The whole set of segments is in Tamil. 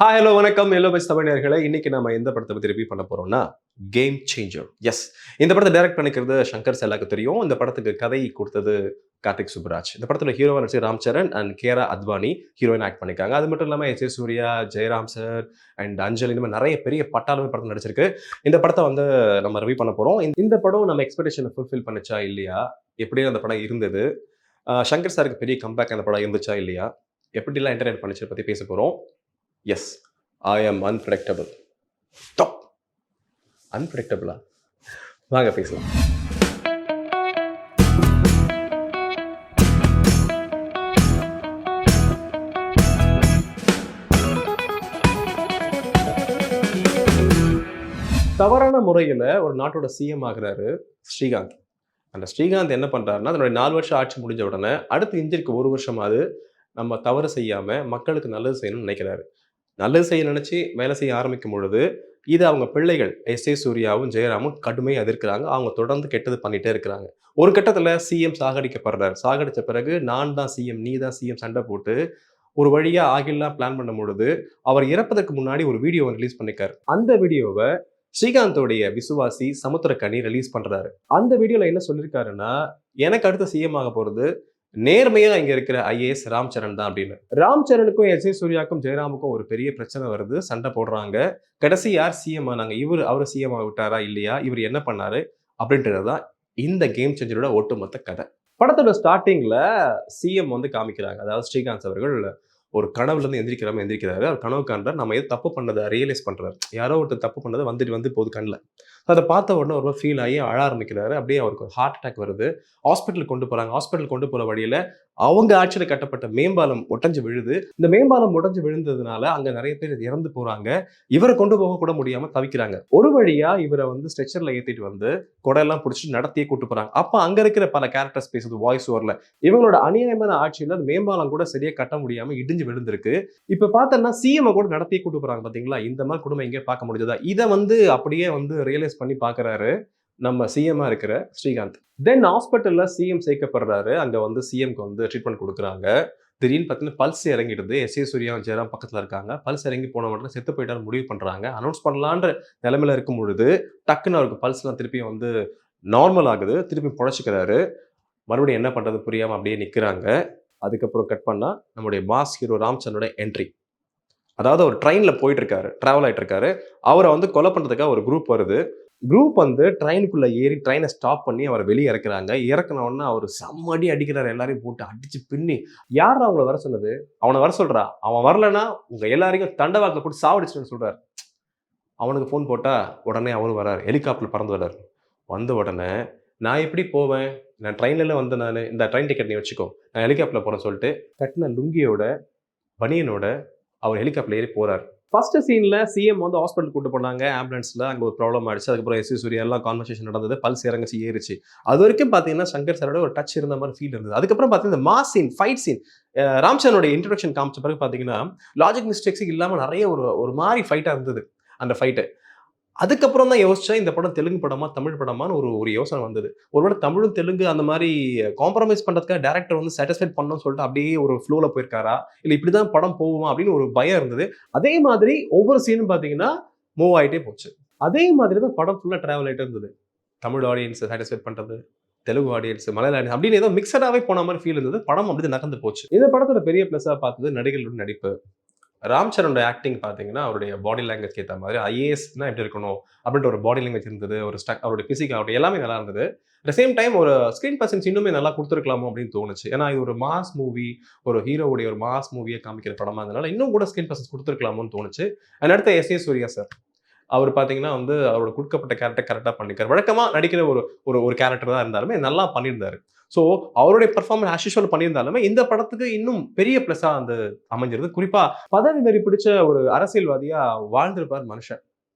ஹாய் ஹலோ வணக்கம் எல்லோ பெஸ்ட் தமிழர்களே. இன்னைக்கு நம்ம எந்த படத்தை பத்தி ரிவ்யூ பண்ண போறோம்னா கேம் சேஞ்சர். எஸ், இந்த படத்தை டைரக்ட் பண்ணிக்கிறது சங்கர் செல்லாக்கு தெரியும். இந்த படத்துக்கு கதை கொடுத்தது கார்த்திக் சுப்புராஜ். இந்த படத்துல ஹீரோவா நடிச்ச Ram Charan and Kiara Advani heroine act பண்ணிருக்காங்க. அது மட்டும் இல்லாம S A Surya, Jayaram sir and Anjali இந்த மாதிரி நிறைய பெரிய பட்டாளமே படத்தில் நடிச்சிருக்கு. இந்த படத்தை வந்து நம்ம ரிவ்யூ பண்ண போறோம். இந்த படம் நம்ம எக்ஸ்பெக்டேஷனை ஃபுல்ஃபில் பண்ணுச்சா இல்லையா, எப்படியும் அந்த படம் இருந்தது, சங்கர் சாருக்கு பெரிய கம்பேக் அந்த படம் இருந்துச்சா இல்லையா, எப்படிலாம் என்டர்டைன் பண்ணிச்சு பத்தி பேச போறோம். எஸ், ஐ ஆம் அன்பிரடிக்டபிள். டாப் அன்பிரடிக்டபிளா? வாங்க பேசலாம். தவறான முறையில் ஒரு நாட்டோட சிஎம் ஆகிறாரு ஸ்ரீகாந்த். அந்த ஸ்ரீகாந்த் என்ன பண்றாருன்னா, அதனுடைய 4 வருஷம் ஆட்சி முடிஞ்ச உடனே அடுத்து இந்திற்கு 1 வருஷமாவது நம்ம தவறு செய்யாம மக்களுக்கு நல்லது செய்யணும்னு நினைக்கிறாரு. நல்லது செய்ய நினைச்சு வேலை செய்ய ஆரம்பிக்கும் பொழுது இது அவங்க பிள்ளைகள் எஸ் ஏ சூர்யாவும் ஜெயராமும் கடுமையாக எதிர்க்கிறாங்க. அவங்க தொடர்ந்து கெட்டது பண்ணிட்டே இருக்கிறாங்க. ஒரு கட்டத்தில் சிஎம் சாகடிக்கப்படுறாரு. சாகடிச்ச பிறகு நான் தான் சிஎம், நீ தான் சிஎம் சண்டை போட்டு ஒரு வழியா ஆகிலாம் பிளான் பண்ணும் பொழுது அவர் இறப்பதற்கு முன்னாடி ஒரு வீடியோவை ரிலீஸ் பண்ணிருக்காரு. அந்த வீடியோவை ஸ்ரீகாந்தோடைய விசுவாசி சமுத்திரக்கனி ரிலீஸ் பண்றாரு. அந்த வீடியோல என்ன சொல்லியிருக்காருன்னா, எனக்கு அடுத்த சிஎம் ஆக போறது நேர்மையா இங்க இருக்கிற ஐஏஎஸ் ராம் சரண் தான் அப்படின்னு. ராம் சரணுக்கும் எஸ் ஏ சூர்யாவுக்கும் ஜெயராமுக்கும் ஒரு பெரிய பிரச்சனை வருது, சண்டை போடுறாங்க. கடைசி யார் சிஎம் ஆனாங்க, அவர் சிஎம் ஆக விட்டாரா இல்லையா, இவர் என்ன பண்ணாரு அப்படின்றதுதான் இந்த கேம் சேஞ்சரோட ஒட்டுமொத்த கதை. படத்தோட ஸ்டார்டிங்ல சிஎம் வந்து காமிக்கிறாங்க. அதாவது ஸ்ரீகாந்த் அவர்கள் ஒரு கனவுல இருந்து எந்திரிக்கிறாரு. அவர் கனவு காண்றாரு, நம்ம எது தப்பு பண்ணதை ரியலைஸ் பண்றாரு. யாரோ ஒருத்தர் தப்பு பண்ணதை வந்து போகுது கண்ணில். அதை பார்த்த உடனே ஒரு ஃபீல் ஆகி அழ ஆரம்பிக்கிறாரு. அப்படியே அவருக்கு ஹார்ட் அட்டாக் வருது. ஹாஸ்பிட்டலுக்கு கொண்டு போறாங்க. ஹாஸ்பிட்டல் கொண்டு போற வழியில அவங்க ஆட்சியில் கட்டப்பட்ட மேம்பாலம் உடைஞ்சு விழுது. இந்த மேம்பாலம் உடைஞ்சு விழுந்ததுனால அங்க நிறைய பேர் இறந்து போறாங்க. இவரை கொண்டு போக கூட முடியாம தவிக்கிறாங்க. ஒரு வழியா இவரை வந்து ஸ்ட்ரெச்சர்ல ஏத்திட்டு வந்து கொடையெல்லாம் பிடிச்சி நடத்தியே கூட்டு போறாங்க. அப்ப அங்க இருக்கிற பல கேரக்டர்ஸ் பேசுது வாய்ஸ் ஓவர்ல. இவங்களோட அநியாயமான ஆட்சியில அந்த மேம்பாலம் கூட சரியா கட்ட முடியாம இடிஞ்சு விழுந்திருக்கு. இப்ப பார்த்தோம்னா சிஎம் கூட நடத்தியே கூட்டு போறாங்க. பாத்தீங்களா, இந்த மாதிரி குடும்பம் எங்கேயே பார்க்க முடிஞ்சதா? இதை வந்து அப்படியே வந்து ரியலைஸ் பண்ணி பாக்குறாரு நம்ம சிஎம்மா இருக்கிற ஸ்ரீகாந்த். தென் ஹாஸ்பிட்டல்ல சிஎம் சேர்க்கப்படுறாரு. அங்க வந்து சிஎம்க்கு வந்து ட்ரீட்மெண்ட் கொடுக்குறாங்க. திடீர்னு பார்த்தீங்கன்னா பல்ஸ் இறங்கிடுது. எஸ் ஏ சூர்யா ஜெயராம் பக்கத்துல இருக்காங்க. பல்ஸ் இறங்கி போன உடனே செத்து போயிட்டாரு முடிவு பண்றாங்க. அனௌன்ஸ் பண்ணலான்ற நிலைமையில இருக்கும் பொழுது டக்குன்னு அவருக்கு பல்ஸ்லாம் திருப்பியும் வந்து நார்மல் ஆகுது. திருப்பி பொழைச்சிக்கிறாரு. மறுபடியும் என்ன பண்றது புரியாம அப்படியே நிக்கிறாங்க. அதுக்கப்புறம் கட் பண்ணா நம்முடைய மாஸ் ஹீரோ ராம் சரணோட என்ட்ரி. அதாவது ஒரு ட்ரெயின்ல போயிட்டு இருக்காரு, டிராவல் ஆயிட்டு இருக்காரு. அவரை வந்து கொலை பண்றதுக்காக ஒரு குரூப் வருது. குரூப் வந்து ட்ரெயினுக்குள்ள ஏறி ட்ரெயினை ஸ்டாப் பண்ணி அவரை வெளியே இறக்குறாங்க. இறக்குன உடனே அவர் செம்ம அடி அடிக்கிறாரு. எல்லாரையும் போட்டு அடிச்சு பின்னி, யார் அவங்கள வர சொன்னது, அவனை வர சொல்றா, அவன் வரலன்னா உங்க எல்லாரையும் தண்டவாக்கில் போட்டு சாவடிச்சுன்னு சொல்றாரு. அவனுக்கு ஃபோன் போட்டா உடனே அவரும் வராரு. ஹெலிகாப்டர் பறந்து வர்றாரு. வந்த உடனே நான் எப்படி போவேன், நான் ட்ரெயின்ல வந்தேன், நான் இந்த ட்ரெயின் டிக்கெட் நீ வச்சுக்கோ, நான் ஹெலிகாப்டர்ல போறேன்னு சொல்லிட்டு கட்டின லுங்கியோட பனியனோட அவர் ஹெலிகாப்டர்ல ஏறி போறாரு. ஃபர்ஸ்ட் சீன்ல சிஎம் வந்து ஹாஸ்பிட்டல் கூட்டு போனாங்க ஆம்புலன்ஸ்ல. அங்க ஒரு ப்ராப்ளம் ஆயிடுச்சு. அதுக்கப்புறம் எஸ் சூர்யா எல்லாம் கான்வர்சேஷன் நடந்தது. பல்ஸ் இறங்குச்சு, ஏறிச்சு. அது வரைக்கும் பாத்தீங்கன்னா சங்கர் சாரோட ஒரு டச் இருந்த மாதிரி ஃபீல் இருந்தது. அதுக்கப்புறம் பாத்தீங்கன்னா mass scene, fight scene, Ram சரனோட இன்ட்ரோடக்ஷன் காமிச்ச பிறகு பாத்தீங்கன்னா லாஜிக் மிஸ்டேக்ஸ் இல்லாம நிறைய ஒரு மாதிரி ஃபைட்டா இருந்தது அந்த ஃபைட்டு. அதுக்கப்புறம் தான் யோசிச்சேன், இந்த படம் தெலுங்கு படமா தமிழ் படமான்னு ஒரு யோசனை வந்தது. ஒருவேளை தமிழும் தெலுங்கு அந்த மாதிரி காம்ப்ரமைஸ் பண்றதுக்காக டேரக்டர் வந்து சாட்டிஸ்ஃபைட் பண்ணணும்னு சொல்லிட்டு அப்படியே ஒரு ஃப்ளோல போயிருக்காரா, இல்ல இப்படிதான் படம் போகுமா அப்படின்னு ஒரு பயம் இருந்தது. அதே மாதிரி ஒவ்வொரு சீனும் பாத்தீங்கன்னா மூவ் ஆயிட்டே போச்சு. அதே மாதிரி தான் படம் ஃபுல்லா டிராவல் ஆயிட்டே இருந்தது. தமிழ் ஆடியன்ஸ் சாட்டிஸ்ஃபைட் பண்றது, தெலுங்கு ஆடியன்ஸ், மலையாள ஆடியன்ஸ் அப்படின்னு ஏதோ மிக்சடாவே போன மாதிரி ஃபீல் இருந்தது. படம் அப்படி நகர்ந்து போச்சு. இந்த படத்தோட பெரிய பிளஸா பார்த்தது நடிகர்களோட நடிப்பு. ராம் சரணோட ஆக்டிங் பார்த்தீங்கன்னா அவருடைய பாடி லாங்குவேஜ் ஏற்ற மாதிரி ஐஏஎஸ்னா எப்படி இருக்கணும் அப்படின்ற ஒரு பாடி லாங்குவேஜ் இருந்தது. ஒரு அவருடைய பிசிக் ஆகட்டும் எல்லாமே நல்லா இருந்தது. அட் த சேம் டைம் ஒரு ஸ்க்ரீன் பர்சன்ஸ் இன்னுமே நல்லா கொடுத்துருக்கலாமோ அப்படின்னு தோணுச்சு. ஏன்னா இது ஒரு மாஸ் மூவி, ஒரு ஹீரோவுடைய ஒரு மாஸ் மூவியை காமிக்கிற படமா இருந்தனால இன்னும் கூட ஸ்க்ரீன் பர்சன்ஸ் கொடுத்துருக்கலாமோன்னு தோணுச்சு. அண்ட் அடுத்த எஸ் ஏ சூர்யா சார், அவர் பார்த்தீங்கன்னா வந்து அவரோட கொடுக்கப்பட்ட கேரக்டர் கரெக்டாக பண்ணிருக்காரு. வழக்கமாக நடிக்கிற ஒரு ஒரு கேரக்டர் தான் இருந்தாலுமே நல்லா பண்ணியிருந்தாரு. ஸோ அவருடைய பெர்ஃபார்மன்ஸ் ஆஸ் யூசுவல் பண்ணியிருந்தாலுமே இந்த படத்துக்கு இன்னும் பெரிய பிளஸா வந்து அமைஞ்சிருது. குறிப்பா பதவி வெறி பிடிச்ச ஒரு அரசியல்வாதியா வாழ்ந்திருப்பார் மனுஷன்.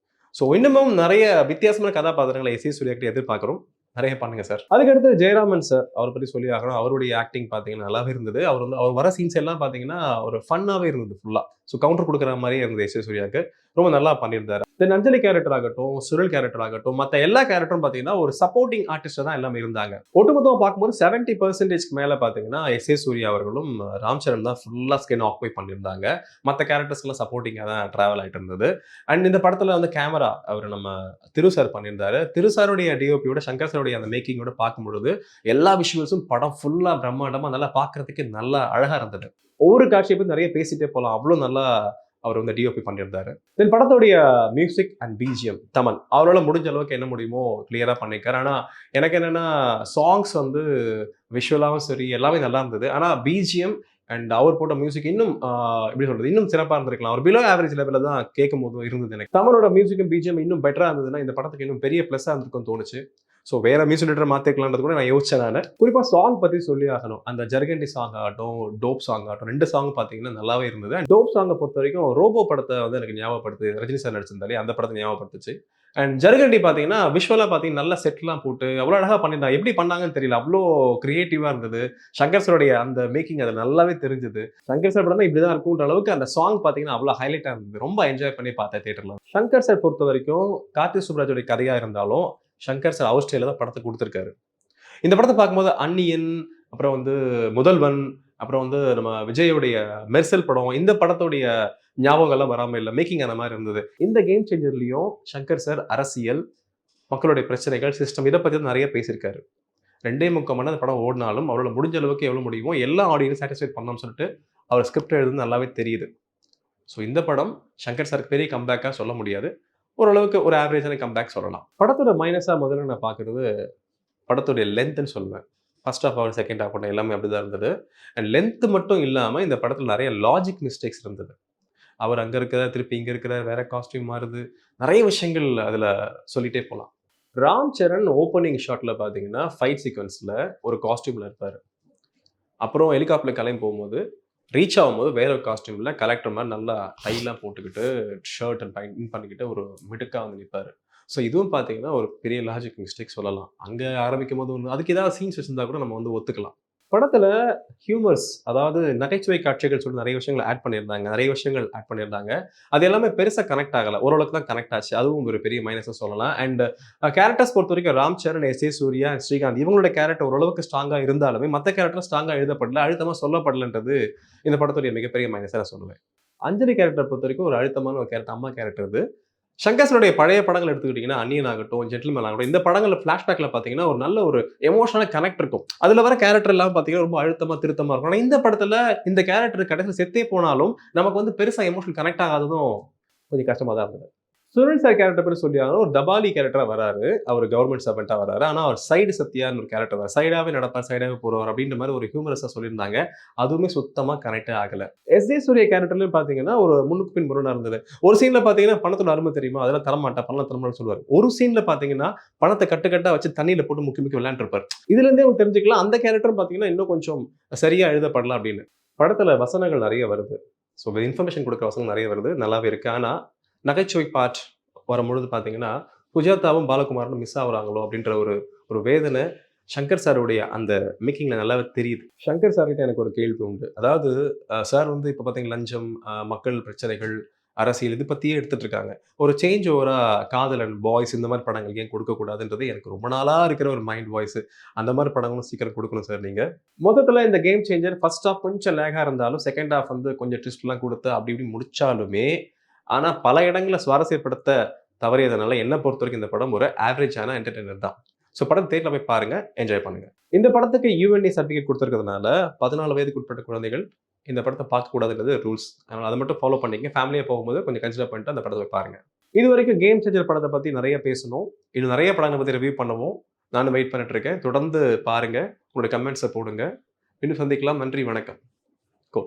ஸோ இன்னமும் நிறைய வித்தியாசமான கதாபாத்திரங்களை எஸ் ஏ சூர்யா கிட்ட எதிர்பார்க்கிறோம். நிறைய பண்ணுங்க சார். அதுக்கடுத்து ஜெயராமன் சார், அவரை பத்தி சொல்லி ஆகணும். அவருடைய ஆக்டிங் பார்த்தீங்கன்னா நல்லாவே இருந்தது. அவர் வந்து அவர் வர சீன்ஸ் எல்லாம் பார்த்தீங்கன்னா ஒரு ஃபன்னாவே இருந்தது ஃபுல்லா. ஸோ கவுண்டர் கொடுக்குற மாதிரியே இருந்தது எஸ் ஏ சூர்யாவுக்கு. ரொம்ப நல்லா பண்ணியிருந்தாரு. தென் அஞ்சலி கேரக்டர் ஆகட்டும், சுரல் கேரக்டர் ஆகட்டும், மத்த எல்லா கேரக்டரும் பார்த்தீங்கன்னா, ஒரு சப்போர்ட்டிங் ஆர்டிஸ்ட்டா தான் எல்லாமே இருந்தாங்க. ஒட்டுமொத்தமா பார்க்கும்போது 70% மேல பார்த்தீங்கன்னா, எஸ்.ஏ. சூர்யா அவர்களும், ராம் சரண் தான் ஃபுல்லா ஸ்கிரீன ஆக்குபை பண்ணியிருந்தாங்க. மத்த கேரக்டர்ஸ்லாம் சப்போர்ட்டிங்கா தான் டிராவல் ஆயிட்டு இருந்தது. அண்ட் இந்த படத்துல வந்து கேமரா அவரு நம்ம திரு சார் பண்ணியிருந்தாரு. திரு சாருடைய டிஓபியோட சங்கர் சாருடைய அந்த மேக்கிங்கோட பார்க்கும்பொழுது, எல்லா விஷுவல்ஸும் படம் ஃபுல்லா பிரம்மாண்டமா நல்லா பார்க்கறதுக்கு நல்லா அழகா இருந்தது. ஒவ்வொரு காட்சிய பத்தி நெறைய பேசிட்டே போலாம். அவ்ளோ நல்லா அவர் வந்து டிஓபி பண்ணியிருந்தாரு. தென் படத்துடைய மியூசிக் அண்ட் பிஜிஎம் தமன். அவரால முடிஞ்ச அளவுக்கு என்ன முடியுமோ கிளியரா பண்ணியிருக்காரு. ஆனா, எனக்கு என்னன்னா சாங்ஸ் வந்து விஷுவலாவும் சரி, எல்லாமே நல்லா இருந்தது. ஆனா பிஜிஎம் அண்ட் அவர் போட்ட மியூசிக் இன்னும் எப்படி சொல்றது? இன்னும் சிறப்பா இருந்திருக்கலாம். ஒரு பிலோ ஆவரேஜ் லெவல்ல தான் கேட்கும்போது இருந்தது எனக்கு. தமனோட மியூசிக்கும், பிஜிஎம் இன்னும் பெட்டரா இருந்ததுன்னா, இந்த படத்துக்கு இன்னும் பெரிய பிளஸ்ஸா இருந்திருக்கும்னு தோணுச்சு. ஸோ வேற மியூசிக் டைரக்டர மாத்திருக்கலாம்ன்றது கூட நான் யோசிச்சேன் நானு. குறிப்பா சாங் பத்தி சொல்லி ஆகணும். அந்த ஜர்கண்டி சாங் ஆகட்டும், டோப் சாங் ஆகட்டும் 2 சாங் பார்த்தீங்கன்னா நல்லாவே இருந்தது. அண்ட் டோப் சாங்க பொறுத்தவரைக்கும் ரோபோ படத்த வந்து எனக்கு ஞாபகப்படுத்துது. ரஜினி சார் நடிச்சிருந்தாலே அந்த படத்த ஞாபகப்படுத்துச்சு. அண்ட் ஜர்கண்டி பார்த்தீங்கன்னா, விஷுவலா பார்த்தீங்கன்னா நல்ல செட்லாம் போட்டு அவ்வளோ அழகா பண்ணியிருந்தாங்க. எப்படி பண்ணாங்கன்னு தெரியல. அவ்ளோ கிரியேட்டிவா இருந்தது. சங்கர் சாருடைய அந்த மேக்கிங் அதுல நல்லாவே தெரிஞ்சது. சங்கர் சார் படம்னா இப்படிதான் இருக்கும்ன்ற அளவுக்கு அந்த சாங் பார்த்தீங்கன்னா அவ்வளோ ஹைலைட்டா இருந்தது. ரொம்ப என்ஜாய் பண்ணி பார்த்தேன் தியேட்டர்ல. சங்கர் சார் பொறுத்தவரைக்கும் கார்த்திக் சுப்புராஜோட கதையா இருந்தாலும், சங்கர் சார் அவர் ஸ்டைல்ல தான் படத்த குடுத்திருக்காரு. இந்த படத்த பார்க்கும்போது அந்நியன், அப்புறம் வந்து முதல்வன், அப்புறம் வந்து நம்ம விஜயோடைய மெர்சல் படம், இந்த படத்துடைய ஞாபகம்லாம் வராம இல்ல. மேக்கிங் அந்த மாரி இருந்தது. இந்த கேம் சேஞ்சர்லயும் சங்கர் சார் அரசியல், மக்களுடைய பிரச்சனைகள், சிஸ்டம் இத பத்தி தான் நெறைய பேசியிருக்காரு. 2 1/4 மணி நேரம் அந்த படம் ஓடுனாலும், அவரால முடிஞ்ச அளவுக்கு எவ்வளவு முடியுமோ எல்லா ஆடியன்ஸையும் சாட்டிஸ்ஃபை பண்ணணும்னு சொல்லிட்டு, அவர் ஸ்கிரிப்ட் எழுதுனது நல்லாவே தெரியுது. ஸோ இந்த படம் சங்கர் சாருக்கு பெரிய கம்பேக்கா சொல்ல முடியாது. ஓரளவுக்கு ஒரு ஆவரேஜான கம்பேக் சொல்லலாம். படத்தோட மைனஸா முதல்ல நான் பார்க்குறது, படத்துடைய லென்த்ன்னு சொல்லுவேன். ஃபர்ஸ்ட் ஹாஃப் ஆகட்டும், செகண்ட் ஹாஃப் ஆகட்டும் எல்லாமே அப்படிதான் இருந்தது. அண்ட் லென்த் மட்டும் இல்லாம இந்த படத்துல நெறைய லாஜிக் மிஸ்டேக்ஸ் இருந்தது. அவர் அங்க இருக்கிறார், திருப்பி இங்க இருக்கிறார், வேற காஸ்டியூம் மாறுது. நெறைய விஷயங்கள் அதுல சொல்லிட்டே போலாம். ராம் சரண் ஓப்பனிங் ஷாட்ல பார்த்தீங்கன்னா, ஃபைட் சீக்வென்ஸ்ல ஒரு காஸ்டியூம்ல இருப்பாரு. அப்புறம் ஹெலிகாப்டர்ல கிளம்பி போகும்போது, ரீச் ஆகும்போது வேற ஒரு காஸ்டியூம்ல கலெக்டர் மாரி நல்லா டைலாம் போட்டுக்கிட்டு, ஷர்ட் அண்ட் பேண்ட் இன் பண்ணிக்கிட்டு ஒரு மிடுக்கா வந்து நிப்பாரு. ஸோ இதுவும் பார்த்தீங்கன்னா, ஒரு பெரிய லாஜிக் மிஸ்டேக் சொல்லலாம். அங்க ஆரம்பிக்கும்போது ஒண்ணு அதுக்கு ஏதாவது சீன்ஸ் வச்சிருந்தா கூட நம்ம வந்து ஒத்துக்கலாம். படத்துல ஹியூமர்ஸ் அதாவது நகைச்சுவை காட்சிகள் சொல்லி நெறைய விஷயங்கள் ஆட் பண்ணியிருந்தாங்க. நெறைய விஷயங்கள் ஆட் பண்ணியிருந்தாங்க. அது எல்லாமே பெருசா கனெக்ட் ஆகல. ஓரளவுக்கு தான் கனெக்ட் ஆச்சு. அதுவும் ஒரு பெரிய மைனஸ்ன்னு சொல்லலாம். அண்ட் கேரக்டர்ஸ் பொறுத்தவரைக்கும் ராம் சரண், எஸ்.ஏ. சூர்யா, ஸ்ரீகாந்த் இவங்களோட கேரக்டர் ஓரளவுக்கு ஸ்ட்ராங்கா இருந்தாலுமே, மத்த கேரக்டர் ஸ்ட்ராங்கா எழுதப்படல. அழுத்தமா சொல்லப்படலன்றது இந்த படத்துடைய மிகப்பெரிய மைனஸா நான் சொல்லுவேன். அஞ்சலி கேரக்டர் பொறுத்தவரைக்கும் ஒரு அழுத்தமான ஒரு கேரக்டர். அம்மா கேரக்டர் இது. சங்கர் சாருடைய பழைய படங்கள் எடுத்துக்கிட்டீங்கன்னா, அந்நியன் ஆகட்டும், ஜென்டில்மேன் ஆகட்டும், இந்த படங்கள்ல ஃபிளாஷ்பேக்ல பார்த்தீங்கன்னா, ஒரு நல்ல ஒரு எமோஷனல் கனெக்ட் இருக்கும். அதுல வர கேரக்டர் எல்லாம் பார்த்தீங்கன்னா, ரொம்ப அழுத்தமா, திருத்தமா இருக்கும். ஆனா இந்த படத்துல இந்த கேரக்டர் கடைசில செத்தே போனாலும், நமக்கு வந்து பெருசா எமோஷனல் கனெக்ட் ஆகாததும் கொஞ்சம் கஷ்டமா தான் இருந்தது. சுனில் சார் கேரக்டர் பத்தி சொல்லி ஆகணும். ஒரு தபாலி கேரக்டரா வராரு. அவரு கவர்ன்மென்ட் சர்வென்ட்டா வராரு. ஆனா அவர் சைடு சத்யான்னு ஒரு கேரக்டர் வராரு. சைடாவே நடப்பார், சைடாவே போறவர் அப்படின்ற மாரி ஒரு ஹியூமரஸா சொல்லியிருந்தாங்க. அதுவுமே சுத்தமா கனெக்ட்டே ஆகல. எஸ்.ஏ. சூர்யா கேரக்டர்லயும் பார்த்தீங்கன்னா, ஒரு முன்னுக்கு பின் முரணா இருந்தது. ஒரு சீன்ல பார்த்தீங்கன்னா, பணத்தோட அருமை தெரியுமா? அதெல்லாம் தரமாட்டேன், பணம் தரமாட்டேன்னு சொல்லுவாரு. ஒரு சீன்ல பார்த்தீங்கன்னா, பணத்த கட்டு கட்டா வச்சு தண்ணீல போட்டு முக்கி முக்கி விளையாண்டுருப்பாரு. இதுல இருந்தே உங்களுக்கு தெரிஞ்சுக்கலாம், அந்த கேரக்டரும் பார்த்தீங்கன்னா, இன்னும் கொஞ்சம் சரியா எழுதப்படலாம் அப்படின்னு. படத்துல வசனங்கள் நெறைய வருது. ஸோ இன்ஃபர்மேஷன் குடுக்குற வசனம் நெறைய வருது. நல்லாவே இருக்கு. ஆனா, நகைச்சுவை பார்ட் வரும்பொழுது பார்த்தீங்கன்னா, சுஜாதாவும் பாலகுமாரனும் மிஸ் ஆகுறாங்களோ அப்படின்ற ஒரு ஒரு வேதனை சங்கர் சாருடைய அந்த மேக்கிங்ல நல்லாவே தெரியுது. சங்கர் சார்கிட்ட எனக்கு ஒரு கேள்வி உண்டு. அதாவது சார் வந்து இப்ப பார்த்தீங்கன்னா லஞ்சம், மக்கள் பிரச்சனைகள், அரசியல் இது பத்தியே எடுத்துட்டு இருக்காங்க. ஒரு சேஞ்ச் ஓவரா காதலன், பாய்ஸ் இந்த மாரி படங்கள் ஏன் கொடுக்கக்கூடாதுன்றது எனக்கு ரொம்ப நாளா இருக்கிற ஒரு மைண்ட் வாய்ஸ். அந்த மாரி படங்களும் சீக்கிரம் குடுக்கணும் சார் நீங்க. மொத்தத்துல இந்த கேம் சேஞ்சர் ஃபர்ஸ்ட் ஹாஃப் கொஞ்சம் லேகா இருந்தாலும், செகண்ட் ஹாஃப் வந்து கொஞ்சம் ட்விஸ்ட்லாம் குடுத்து அப்படி இப்படி முடிச்சாலுமே, ஆனா பல இடங்கள்ல சுவாரஸ்யப்படுத்த தவறியதனால என்ன பொறுத்தவரைக்கும் இந்த படம் ஒரு ஆவரேஜான என்டர்டெய்னர் தான். ஸோ படம் தியேட்டர்ல போய் பாருங்க, என்ஜாய் பண்ணுங்க. இந்த படத்துக்கு யுஎன்ஏ சர்டிஃபிகேட் குடுத்திருக்கிறதுனால 14 வயதுக்கு உட்பட்ட குழந்தைகள் இந்த படத்த பார்க்கக்கூடாதுன்றது ரூல்ஸ். அதனால அத மட்டும் ஃபாலோ பண்ணிக்கங்க. ஃபேமிலியா போகும்போது கொஞ்சம் கன்சிடர் பண்ணிட்டு அந்த படத்த போய் பாருங்க. இதுவரைக்கும் கேம் சேஞ்சர் படத்த பத்தி நெறைய பேசணும். இன்னும் நெறைய படங்கள பத்தி ரிவ்யூ பண்ணுவோம். நானும் வெயிட் பண்ணிட்டு இருக்கேன். தொடர்ந்து பாருங்க. உங்களுடைய கமெண்ட்ஸ போடுங்க. இன்னும் சந்திக்கலாம். நன்றி, வணக்கம். கோ